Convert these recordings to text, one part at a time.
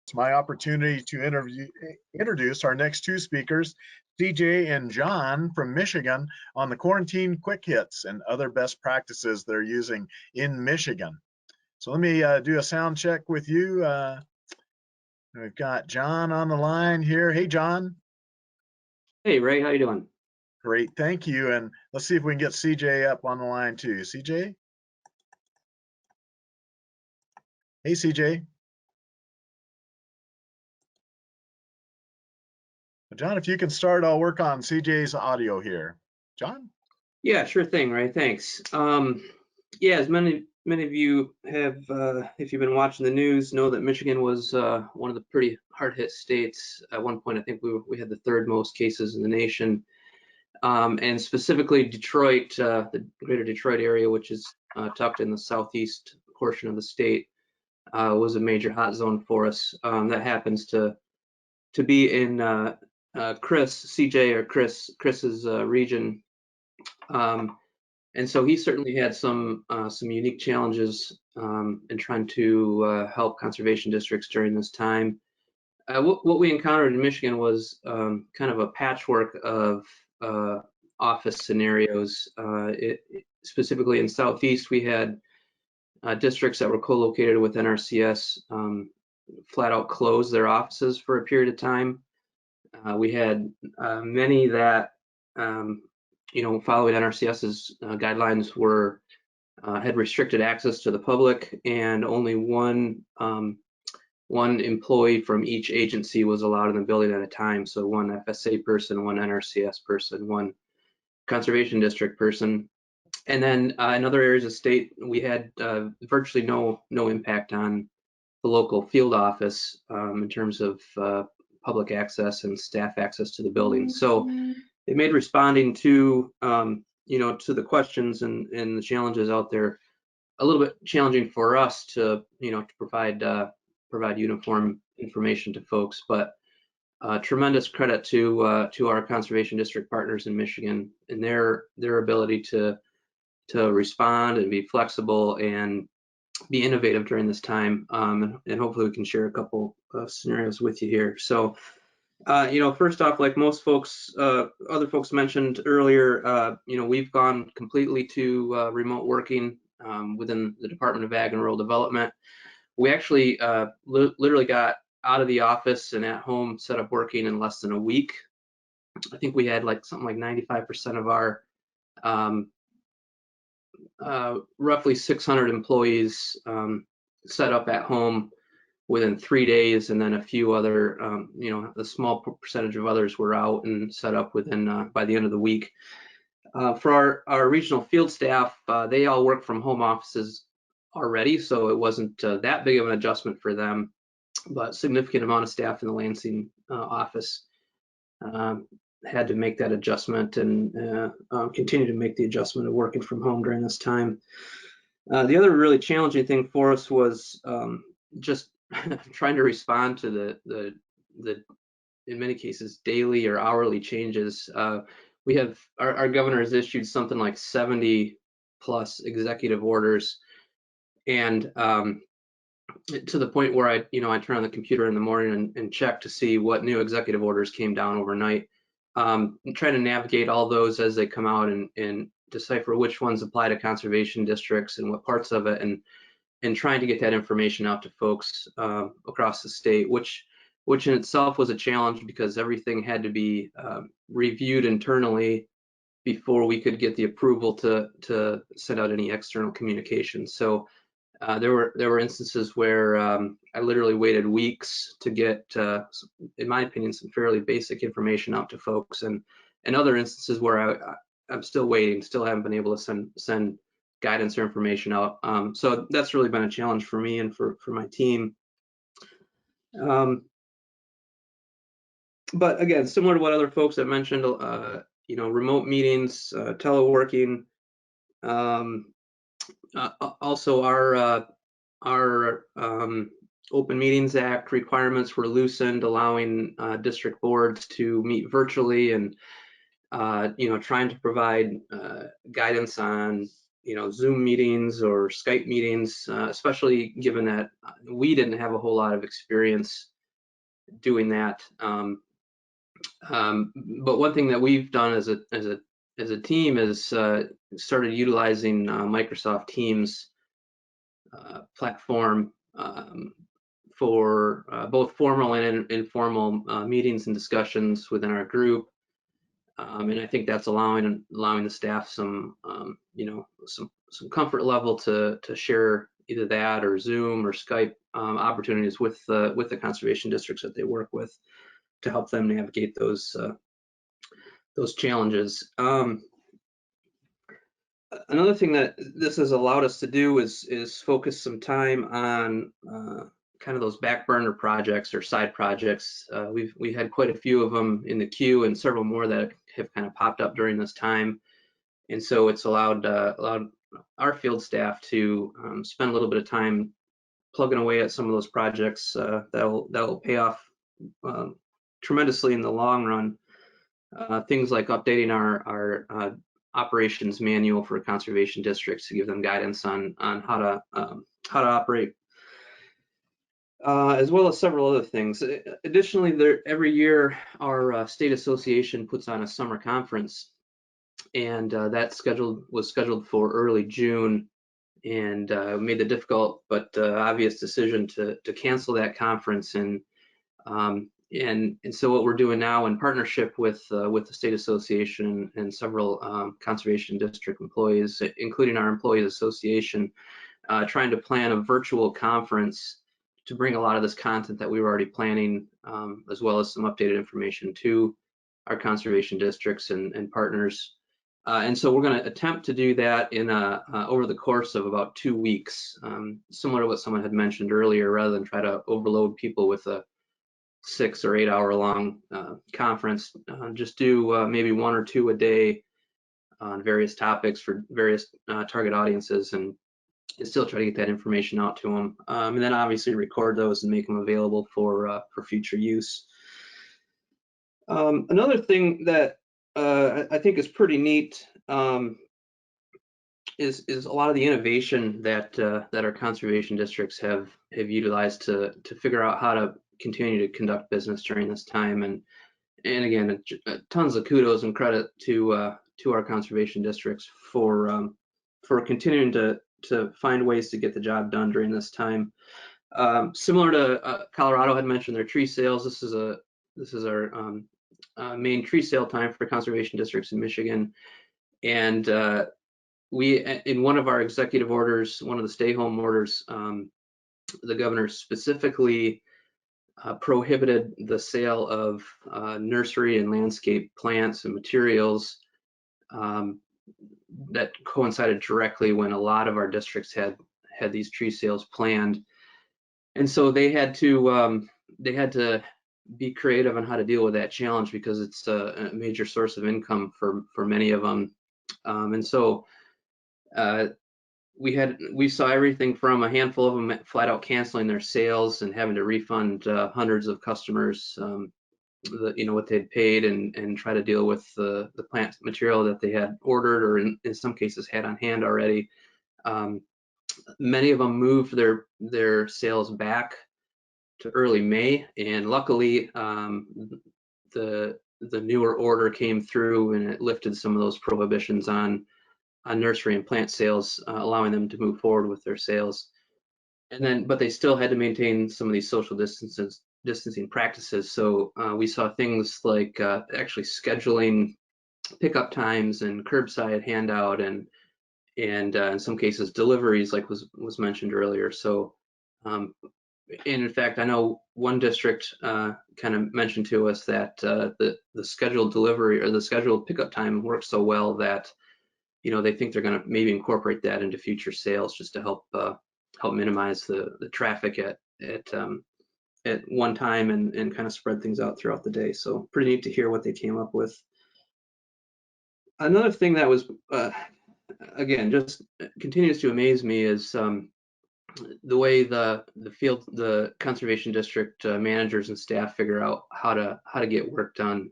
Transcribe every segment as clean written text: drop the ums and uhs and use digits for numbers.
It's my opportunity to introduce our next two speakers, CJ and John from Michigan, on the quarantine quick hits and other best practices they're using in Michigan. So let me do a sound check with you. We've got John on the line here. Hey, John. Hey, Ray, how you doing? Great, thank you. And let's see if we can get CJ up on the line too. CJ? Hey, CJ. John, if you can start, I'll work on CJ's audio here. John? Yeah, sure thing, Ray. Thanks. Yeah, as many of you have, if you've been watching the news, know that Michigan was one of the pretty hard-hit states. At one point, I think we had the third most cases in the nation, and specifically Detroit, the greater Detroit area, which is tucked in the southeast portion of the state, was a major hot zone for us. That happens to be in Chris's region. And so he certainly had some unique challenges in trying to help conservation districts during this time. What we encountered in Michigan was kind of a patchwork of office scenarios. Specifically in Southeast, we had districts that were co-located with NRCS flat out close their offices for a period of time. We had many that following NRCS's guidelines had restricted access to the public, and only one employee from each agency was allowed in the building at a time. So one FSA person, one NRCS person, one conservation district person. And then in other areas of state, we had virtually no impact on the local field office in terms of public access and staff access to the building. So it made responding to to the questions and the challenges out there a little bit challenging for us to provide uniform information to folks. But tremendous credit to our conservation district partners in Michigan and their ability to respond and be flexible and be innovative during this time. And hopefully we can share a couple of scenarios with you here. So. First off, like most folks, other folks mentioned earlier, we've gone completely to remote working within the Department of Ag and Rural Development. We actually literally got out of the office and at home set up working in less than a week. I think we had something like 95% of our roughly 600 employees set up at home within 3 days, and then a few other, a small percentage of others were out and set up within by the end of the week. For our regional field staff, they all work from home offices already, so it wasn't that big of an adjustment for them, but significant amount of staff in the Lansing office had to make that adjustment and continue to make the adjustment of working from home during this time. The other really challenging thing for us was just trying to respond to the in many cases daily or hourly changes. We have our governor has issued something like 70 plus executive orders, and to the point where I turn on the computer in the morning and check to see what new executive orders came down overnight. Trying to navigate all those as they come out and decipher which ones apply to conservation districts and what parts of it, and trying to get that information out to folks across the state, which in itself was a challenge because everything had to be reviewed internally before we could get the approval to send out any external communications. So there were instances where I literally waited weeks to get, in my opinion, some fairly basic information out to folks, and other instances where I'm still waiting, still haven't been able to send guidance or information out. So that's really been a challenge for me and for my team. But again, similar to what other folks have mentioned, remote meetings, teleworking. Also, our Open Meetings Act requirements were loosened, allowing district boards to meet virtually and trying to provide guidance on Zoom meetings or Skype meetings, especially given that we didn't have a whole lot of experience doing that. But one thing that we've done as a team is started utilizing Microsoft Teams platform for both formal and informal meetings and discussions within our group. And I think that's allowing the staff some, some comfort level to share either that or Zoom or Skype opportunities with the conservation districts that they work with to help them navigate those challenges. Another thing that this has allowed us to do is focus some time on kind of those back burner projects or side projects. We had quite a few of them in the queue and several more that have kind of popped up during this time. And so it's allowed our field staff to spend a little bit of time plugging away at some of those projects that will pay off tremendously in the long run. Things like updating our operations manual for conservation districts to give them guidance on how to operate, as well as several other things. Additionally, every year our state association puts on a summer conference, and that was scheduled for early June, and made the difficult but obvious decision to cancel that conference. And so what we're doing now in partnership with the state association and several conservation district employees, including our employees association, trying to plan a virtual conference to bring a lot of this content that we were already planning, as well as some updated information to our conservation districts and partners. And so we're going to attempt to do that in over the course of about 2 weeks, similar to what someone had mentioned earlier, rather than try to overload people with a 6 or 8 hour long conference. Just do maybe 1 or 2 a day on various topics for various target audiences, and still try to get that information out to them. And then obviously record those and make them available for future use. Another thing that I think is pretty neat is a lot of the innovation that our conservation districts have utilized to figure out how to continue to conduct business during this time. And again, tons of kudos and credit to our conservation districts for continuing to find ways to get the job done during this time. Similar to Colorado had mentioned their tree sales. This is our main tree sale time for conservation districts in Michigan, and we, in one of our executive orders, one of the stay-home orders, the governor specifically prohibited the sale of nursery and landscape plants and materials that coincided directly when a lot of our districts had these tree sales planned. And so they had to be creative on how to deal with that challenge, because it's a major source of income for many of them. And so we saw everything from a handful of them flat out canceling their sales and having to refund hundreds of customers what they'd paid, and try to deal with the plant material that they had ordered, or in some cases had on hand already. Many of them moved their sales back to early May, and luckily the newer order came through and it lifted some of those prohibitions on nursery and plant sales, allowing them to move forward with their sales. But they still had to maintain some of these social distancing practices. So we saw things like actually scheduling pickup times and curbside handout, and in some cases deliveries, like was mentioned earlier. So and in fact, I know one district kind of mentioned to us that the scheduled delivery or the scheduled pickup time works so well that they think they're going to maybe incorporate that into future sales, just to help minimize the traffic at one time and kind of spread things out throughout the day. So pretty neat to hear what they came up with. Another thing that was again just continues to amaze me is the way the conservation district managers and staff figure out how to get work done.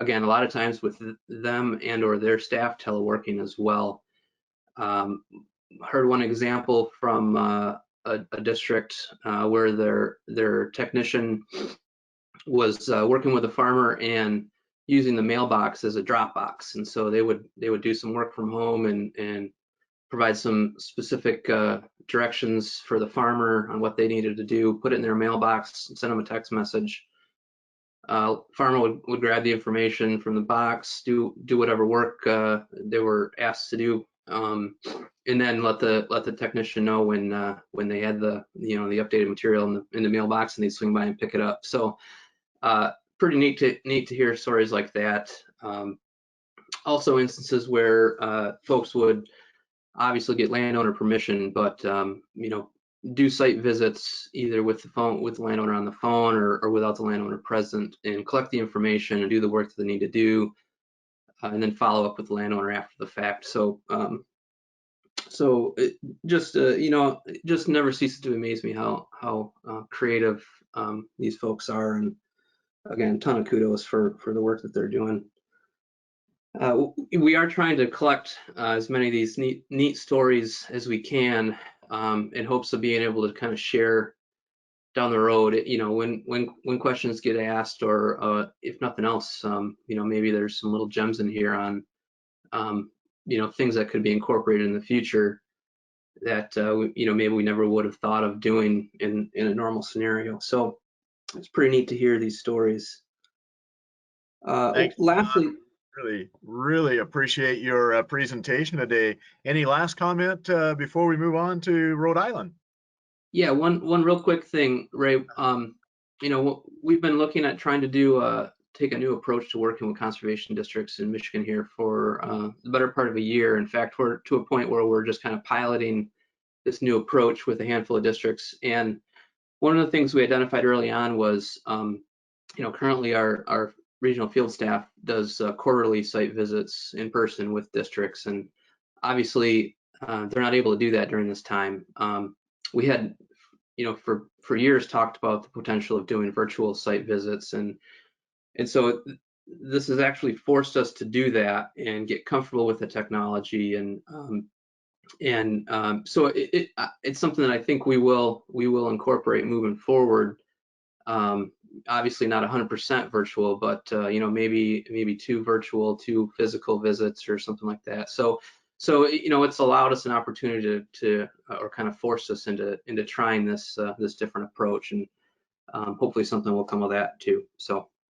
Again, a lot of times with them and or their staff teleworking as well. Heard one example from a district where their technician was working with a farmer and using the mailbox as a drop box. And so they would do some work from home and provide some specific directions for the farmer on what they needed to do, put it in their mailbox, send them a text message. Farmer would grab the information from the box, do whatever work they were asked to do, and then let the technician know when they had the the updated material in the mailbox, and they'd swing by and pick it up. So pretty neat to hear stories like that. Also instances where folks would obviously get landowner permission, but do site visits either with the landowner on the phone or without the landowner present, and collect the information and do the work that they need to do, and then follow up with the landowner after the fact. So it just it just never ceases to amaze me how creative these folks are, and again, ton of kudos for the work that they're doing. We are trying to collect as many of these neat stories as we can, in hopes of being able to kind of share down the road. When questions get asked, or if nothing else, maybe there's some little gems in here on things that could be incorporated in the future that maybe we never would have thought of doing in a normal scenario. So it's pretty neat to hear these stories. Thanks, Lastly, John. Really appreciate your presentation today. Any last comment before we move on to Rhode Island? yeah, one real quick thing, Ray. We've been looking at trying to take a new approach to working with conservation districts in Michigan here for the better part of a year. In fact, we're to a point where we're just kind of piloting this new approach with a handful of districts. And one of the things we identified early on was, currently our regional field staff does quarterly site visits in person with districts, and obviously they're not able to do that during this time. We had, for years talked about the potential of doing virtual site visits, and so this has actually forced us to do that and get comfortable with the technology, and so it's something that I think we will incorporate moving forward. Obviously not 100% virtual, but maybe 2 virtual, 2 physical visits or something like that. So it's allowed us an opportunity to or kind of forced us into trying this different approach, and hopefully something will come of that too. So